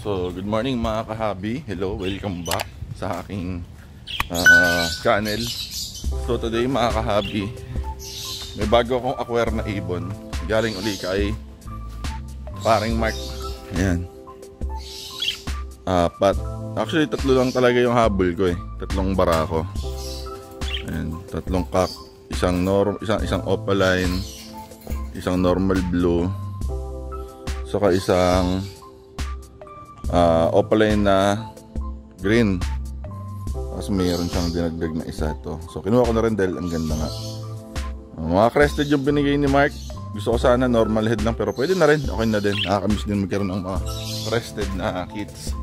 So, good morning mga kahabi. Hello, welcome back sa aking channel. So, today mga kahabi, may bago akong acquire na ibon. Galing uli kay paring Mark. Ayan. Apat. Actually, tatlo lang talaga yung habol ko eh. Tatlong barako. Ayan, tatlong kak. Isang opaline, isang normal blue, saka isang opaline na green. Tapos mayroon siyang dinagdag na isa to. So kinuha ko na rin dahil ang ganda nga. Mga crested yung binigay ni Mark. Gusto ko sana normal head lang, pero pwede na rin, okay na din. Nakakamiss din magkaroon ng mga crested na kits.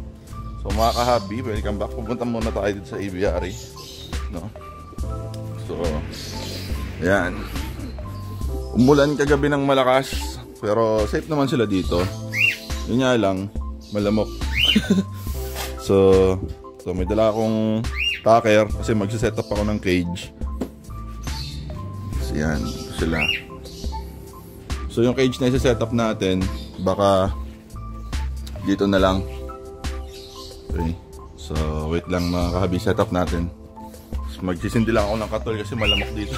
So mga kahabi, welcome back. Pupunta muna tayo dito sa aviary, no? So yan, umulan kagabi ng malakas, pero safe naman sila dito. Yun nga lang, malamok. so may dala akong tacker kasi magsiset up ako ng cage. So yan, sila. So yung cage na isa-set up natin, baka dito na lang. Okay. So wait lang mga kahabi, set up natin. Magsisindi lang ako ng katol kasi malamok dito.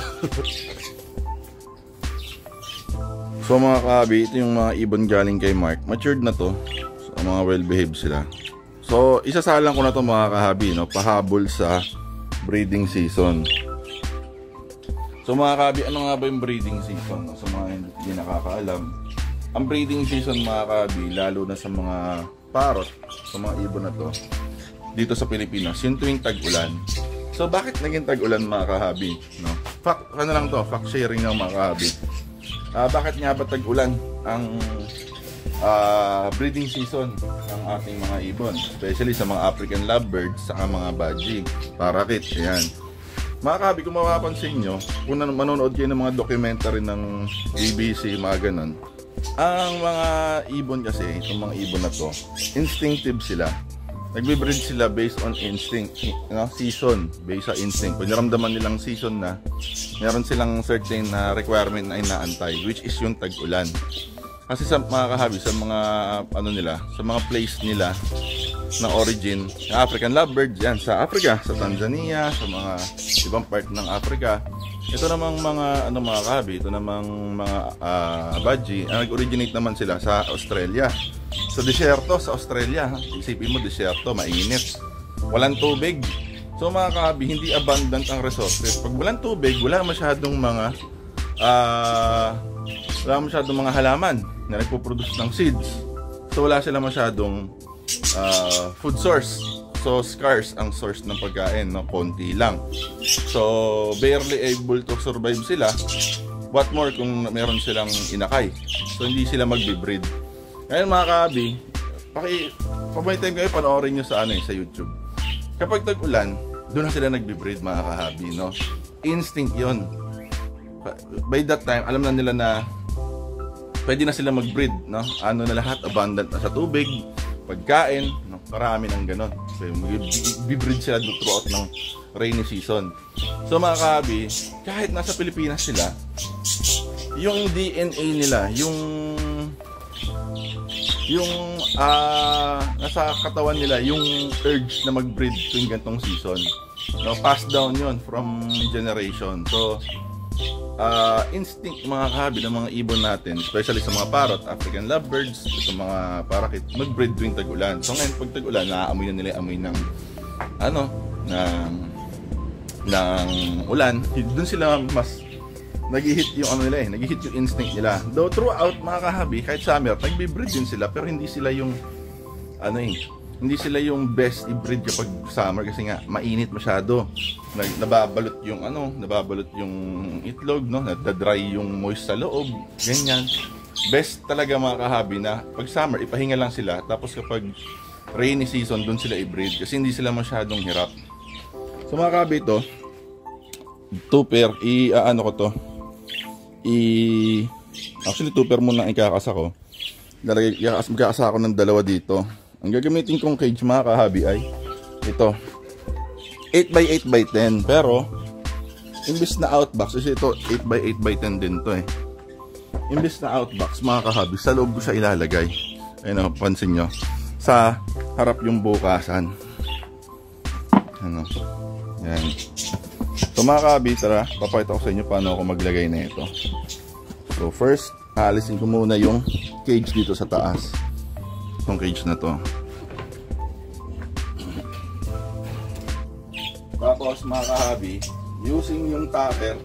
So mga kahabi, ito yung mga ibon galing kay Mark. Matured na to. So mga well behaved sila. So isasalang ko na to mga kahabi, no? Pahabol sa breeding season. So mga kahabi, ano nga ba yung breeding season? Sa mga hindi nakakaalam, ang breeding season mga kahabi, lalo na sa mga parrot, sa mga ibon na to dito sa Pilipinas, yung tuwing tag-ulan. So bakit naging tag-ulan mga kahabi, no? Fact, ano lang to, fact sharing ng mga kahabi. Bakit nga ba tag-ulan ang breeding season ng ating mga ibon, especially sa mga African lovebirds, sa mga budgie, parakeet, ayan. Mga kahabi, kung mapapansin nyo, kung manonood kayo ng mga documentary ng BBC, mga ganon, ang mga ibon kasi, itong mga ibon na to, instinctive sila. Nagbe-breed sila based on instinct, no? Season, based sa instinct. Pag naramdaman nilang season na, meron silang certain na requirement na inaantay, which is yung tag-ulan. Kasi sa mga kahabi, sa mga ano nila, sa mga place nila na origin, African lovebirds, yan sa Africa, sa Tanzania, sa mga ibang part ng Africa. Ito namang mga ano mga kahabi, ito namang mga budgie, nag-originate naman sila sa Australia. Sa disyerto sa Australia, isipin mo disyerto, mainit, walang tubig. So mga kahabi, hindi abundant ang resources. Pag walang tubig, wala masyadong mga halaman na nagpo-produce ng seeds. So wala sila masyadong food source. So scarce ang source ng pagkain, no? Konti lang. So barely able to survive sila. What more kung meron silang inakay. So hindi sila magbe-breed. Ngayon mga kahabi, pabay time kayo, panoorin nyo sa sa YouTube. Kapag tag-ulan, doon na sila nagbe-breed mga kahabi, no? Instinct yon. By that time, alam na nila na pwede na sila mag-breed, no? Ano na lahat, abundant na sa tubig, pagkain, no? Marami ng ganon. So mag-breed sila throughout ng rainy season. So mga kahabi, kahit nasa Pilipinas sila, yung DNA nila, yung nasa katawan nila yung urge na mag-breed tuwing gantong season, no? Pass down yon from generation. So instinct mga kahabi ng mga ibon natin, especially sa mga parrot, African lovebirds, sa mga parakeet, mag-breed tuwing tag-ulan. So ngayon pag tag-ulan, naaamoy na nila amoy ng ng ulan. Doon sila mas nag-hit yung nila nag-hit yung instinct nila. Though throughout mga kahabi, kahit summer, nagbe-breed din sila, pero hindi sila yung hindi sila yung best i-breed kapag summer kasi nga mainit masyado. Nababalot yung nababalot yung itlog, no? Nadadry yung moist sa loob, ganyan. Best talaga mga kahabi na pag summer ipahinga lang sila, tapos kapag rainy season doon sila i-breed kasi hindi sila masyadong hirap. So mga kahabi, ito 2 pair, ko to. Actually 2 pair muna ikakasa ko. Magkakasa ako ng dalawa dito. Ang gagamitin kong cage mga kahabi ay ito 8x8x10, pero imbis na outbox, kasi ito 8x8x10 din to Imbis na outbox mga kahabi, sa loob ko siya ilalagay. Ayun o, pansin nyo. sa harap yung bukasan. Ano? Yan. So mga ka-hobby, tara, papakita ko sa inyo paano ako maglagay na ito. So first, aalisin ko muna yung cage dito sa taas. Itong cage na to. Tapos mga ka-hobby, using yung tacker,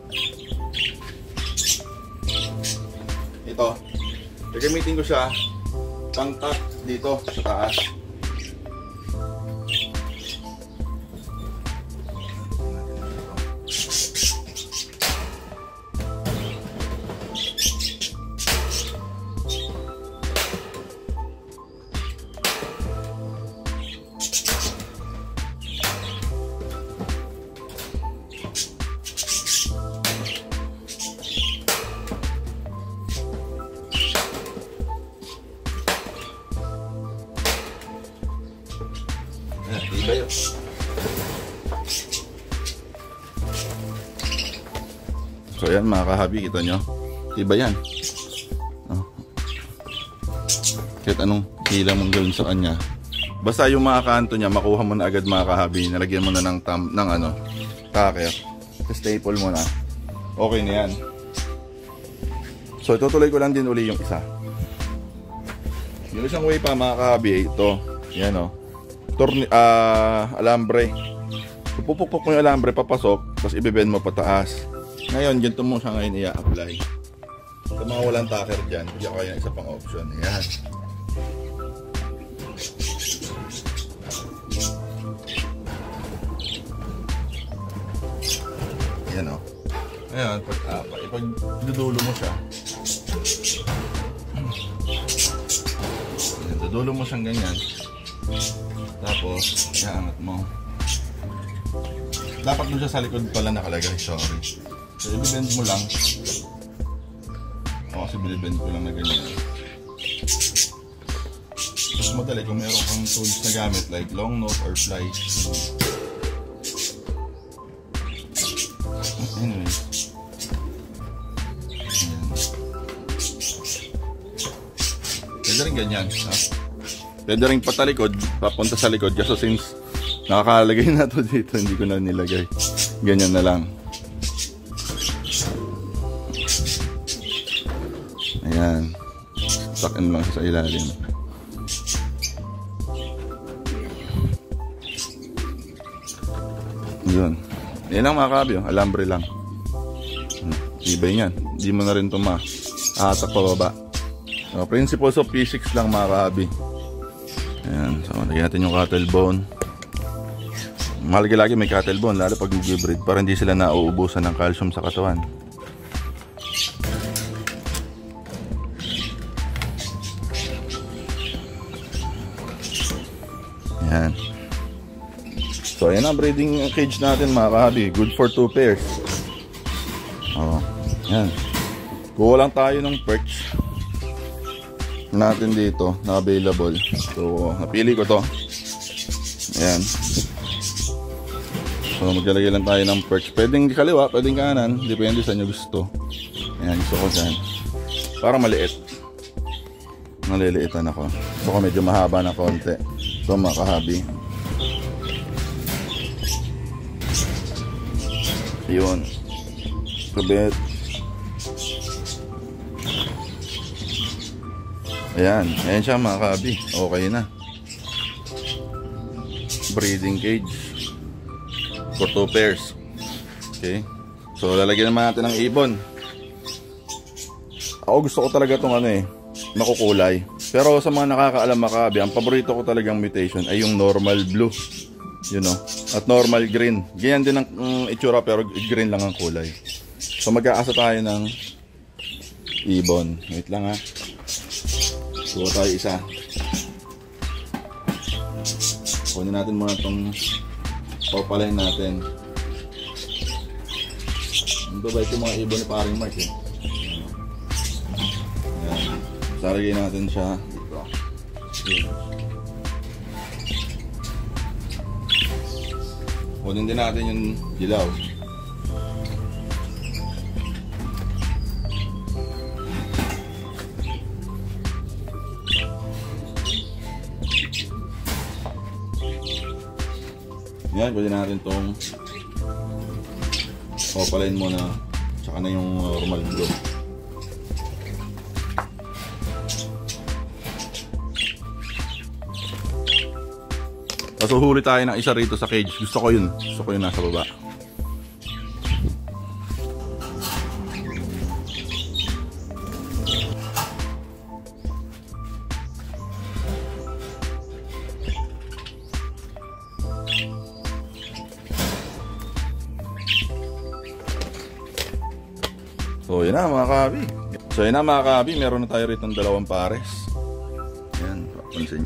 ito, gagamitin ko siya pang tuck dito sa taas. Iba yun. So yan mga ka-hobby, kita nyo, iba yan. Kahit anong hila mong gawin sa kanya, basta yung mga kanto niya makuha mo na agad mga ka-hobby. Nalagyan mo na ng tacker, staple mo na, okay na yan. So itutuloy ko lang din uli yung isa. Yung isang way pa mga ka-hobby, ito yan o, alambre. Pupukpok mo yung alambre papasok, tapos ibibend mo pataas. Ngayon, ganito mo siya ngayon i-apply. Sa mga walang tacker dyan, bigyan ko kayo ng isa pang option. Ayan. Ayan o. Ayan, pag dudulo mo siya, ayan, dudulo mo siyang ganyan. Tapos, iangat mo. Dapat doon siya sa likod pala nakalagay, sorry. So, i-bend mo lang. O, kasi binibend ko lang na ganyan. Mas madali kung meron kang tools na gamit like long nose or fly. Anyway. Ayan. Pwede rin ganyan, ha? Pwede rin patalikod, papunta sa likod. Kasi since nakakalagay na to dito, hindi ko na nilagay. Ganyan na lang. Ayan. Tuck-in lang sa ilalim. Yun. Yan lang mga kabyo. Alambre lang. Ibay yan. Hindi mo na rin ito maatak pababa. So, principles of physics lang mga kabyo. Ayan, so lagyan natin yung cattle bone. Mahalaga lagi may cattle bone, lalo pag nag-breed, para hindi sila nauubusan ng calcium sa katawan. Ayan. So ayan ang breeding cage natin mga ka-hobby. Good for 2 pairs. Ayan. Kuha lang tayo ng perch natin dito na available. So napili ko to. Ayan. So maglalagay lang tayo ng perch. Pwedeng kaliwa, pwedeng kanan, depende sa inyo gusto. Ayan, gusto ko dyan. Para maliit. Maliliitan ako. Gusto ko medyo mahaba na konti. So mga ka-hobby, yun, kabit. Ayan, ayan siya mga ka-hobby. Okay na. Breeding cage for 2 pairs. Okay. So lalagyan naman natin ng ibon. Ako gusto ko talaga itong makukulay. Pero sa mga nakakaalam mga ka-hobby, ang paborito ko talagang mutation ay yung normal blue. You know, at normal green. Ganyan din ang itsura pero green lang ang kulay. So mag-aasa tayo ng ibon. Wait lang ha. Suwa tayo isa. Kunin natin muna itong papalain natin. Ito ba ito mga ibon ni paring Mark eh. Ayan. Saragay natin siya dito. Kunin din natin yung dilaw. Yan, pwede natin itong opaline muna. Tsaka na yung normal blue. Tapos uhuli tayo ng isa rito sa cage. Gusto ko yun nasa baba. So yun na mga kahabi. Meron na tayo rito ng dalawang pares. Yan, papansin.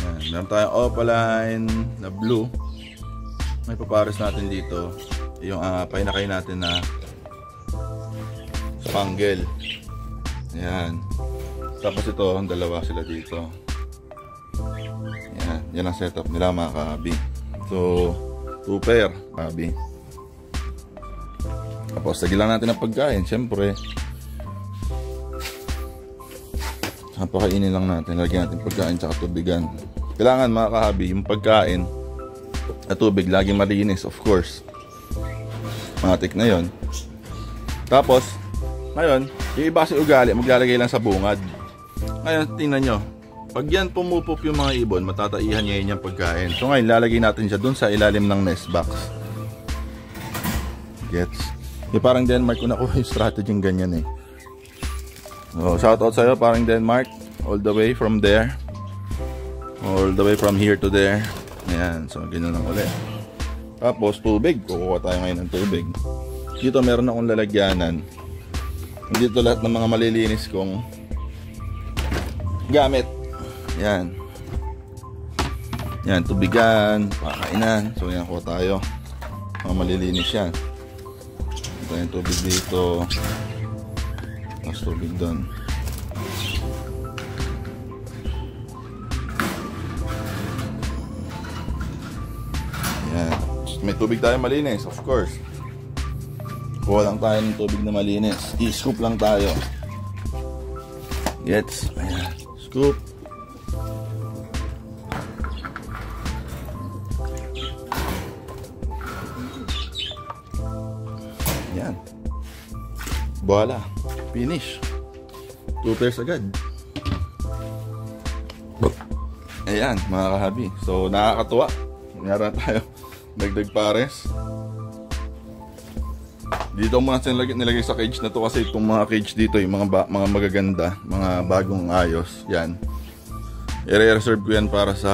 Yan, meron tayong opaline na blue. May papares natin dito. Yung painakay natin na spangle. Yan. Tapos ito, dalawa sila dito. Yan ang setup nila mga kahabi. So, 2 pair kahabi. Tapos lagyan lang natin ng pagkain, syempre. Pakainin lang natin, lagyan natin pagkain tsaka tubigan. Kailangan mga kahabi, yung pagkain at tubig laging malinis, of course. Matik na yon. Tapos ngayon, yung iba kasi ugali, maglalagay lang sa bungad. Ngayon, tingnan nyo, pag yan pumupup yung mga ibon, matataihan niya yun yung pagkain. So ngayon, lalagay natin siya dun sa ilalim ng nest box. Gets? Yung parang Denmark ko nakuha yung strategy ng ganyan eh. So, shoutout sa'yo parang Denmark. All the way from there. All the way from here to there. Ayan. So, ganyan lang ulit. Tapos, tubig. Kukuha tayo ngayon ng tubig. Dito meron akong lalagyanan. Dito lahat ng mga malilinis kong gamit. Ayan. Yan, tubigan, pakainan. So, yan, kuha tayo. Mga malilinis yan. Yung tubig dito, tapos tubig doon. Yan. May tubig tayo malinis, of course. Kuha lang tayo ng tubig na malinis. I-scoop lang tayo. Gets? Ayan. Scoop. Yan. Voila. Finish. 2 pairs agad. Ayan, mga kahabi. So, nakakatuwa. Meron tayo. Dagdag pares. Dito muna nilagay sa cage na to kasi itong mga cage dito, yung mga magaganda, mga bagong ayos. Yan. I-reserve ko yan para sa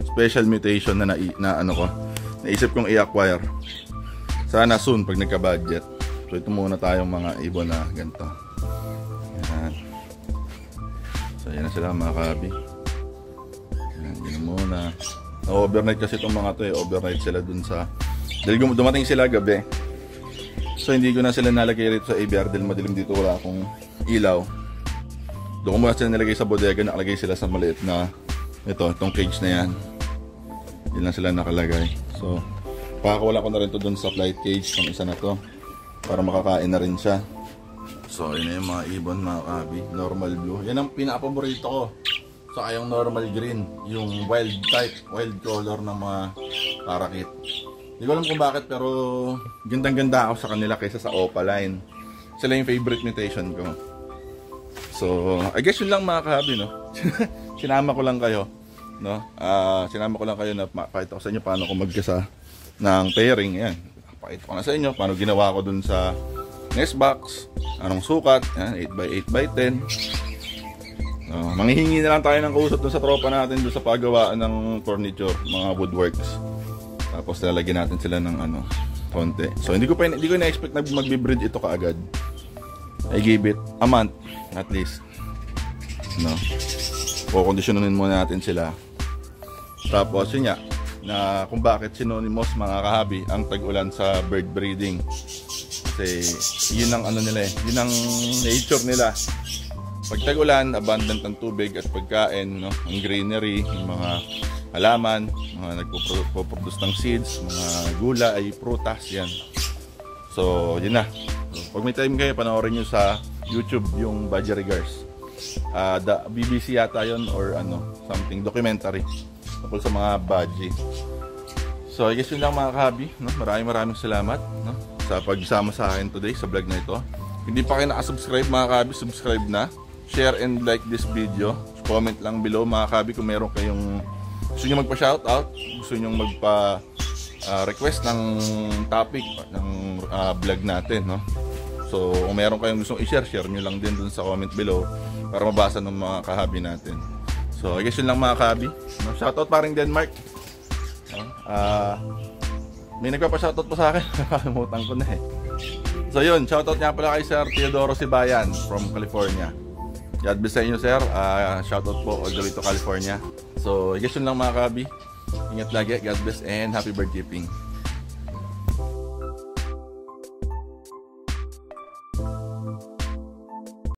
special mutation na ano ko. Naisip kong i-acquire. Sana soon pag nagka-budget. So ito muna tayong mga ibon na ganito. Yan. So yan na sila mga kahabi. Yan, yan muna. Overnight kasi itong mga to eh. Overnight sila dun sa... Dahil dumating sila gabi. So hindi ko na sila nalagay rito sa ABR dahil madilim dito, wala akong ilaw. Doon ko muna sila nalagay sa bodega. Nakalagay sila sa maliit na itong cage na yan. Hindi lang sila nakalagay. So pakakawala ko na rin to dun sa flight cage, yung isa na to, para makakain na rin siya. So yun na yung mga ibon mga kahabi. Normal blue, yan ang pinaka-paborito ko. So yung normal green, yung wild type, wild color ng mga parakeet. Hindi ko alam kung bakit, pero gandang-ganda ako sa kanila kaysa sa opaline. Sila yung favorite mutation ko. So I guess yun lang mga kahabi, no? Sinama ko lang kayo, no? Sinama ko lang kayo na pakita ko sa inyo paano ko magkasa ng pairing. Yan, pakita ko na sa inyo paano ginawa ko dun sa nest box, anong sukat. Yan, 8x8x10. Manghihingi na lang tayo ng kausap dun sa tropa natin dun sa paggawaan ng furniture, mga woodworks. Tapos lalagyan natin sila ng konti. So hindi ko na-expect na magbe-breed ito kaagad. I give it a month at least, no? Kondisyonin muna natin sila. Tapos yun nga, na kung bakit synonymous mga kahabi ang tag-ulan sa bird breeding. Kasi yun ang nila eh, yun ang nature nila. Pag tag-ulan, abundant ng tubig at pagkain, no? Ang greenery, yung mga halaman, mga nagpo-produce ng seeds, mga gulay, prutas, yan. So yun na. So, pag may time kayo, panoorin nyo sa YouTube yung Budgerigars. The BBC yata yun or something, documentary tungkol sa mga budgie. So I guess yun lang mga kahabi, no? Maraming salamat, no? Sa pagsama sa akin today sa vlog na ito. Hindi pa kayo nakasubscribe mga kahabi, subscribe na. Share and like this video. Comment lang below mga kahabi kung meron kayong gusto nyo magpa-shoutout, gusto nyo magpa-request ng topic ng vlog natin, no? So kung meron kayong gustong i-share, share nyo lang din dun sa comment below para mabasa ng mga kahabi natin. So I guess yun lang mga kahabi, no? Shoutout paring Denmark. May nagpapa-shoutout pa sa akin. Nakalimutan ko na eh. So yun, shoutout nga pala kay Sir Teodoro Sibayan from California. God bless sa inyo sir. Shoutout po all the way to California. So I guess yun lang mga kabi. Ingat lagi, God bless and happy bird keeping.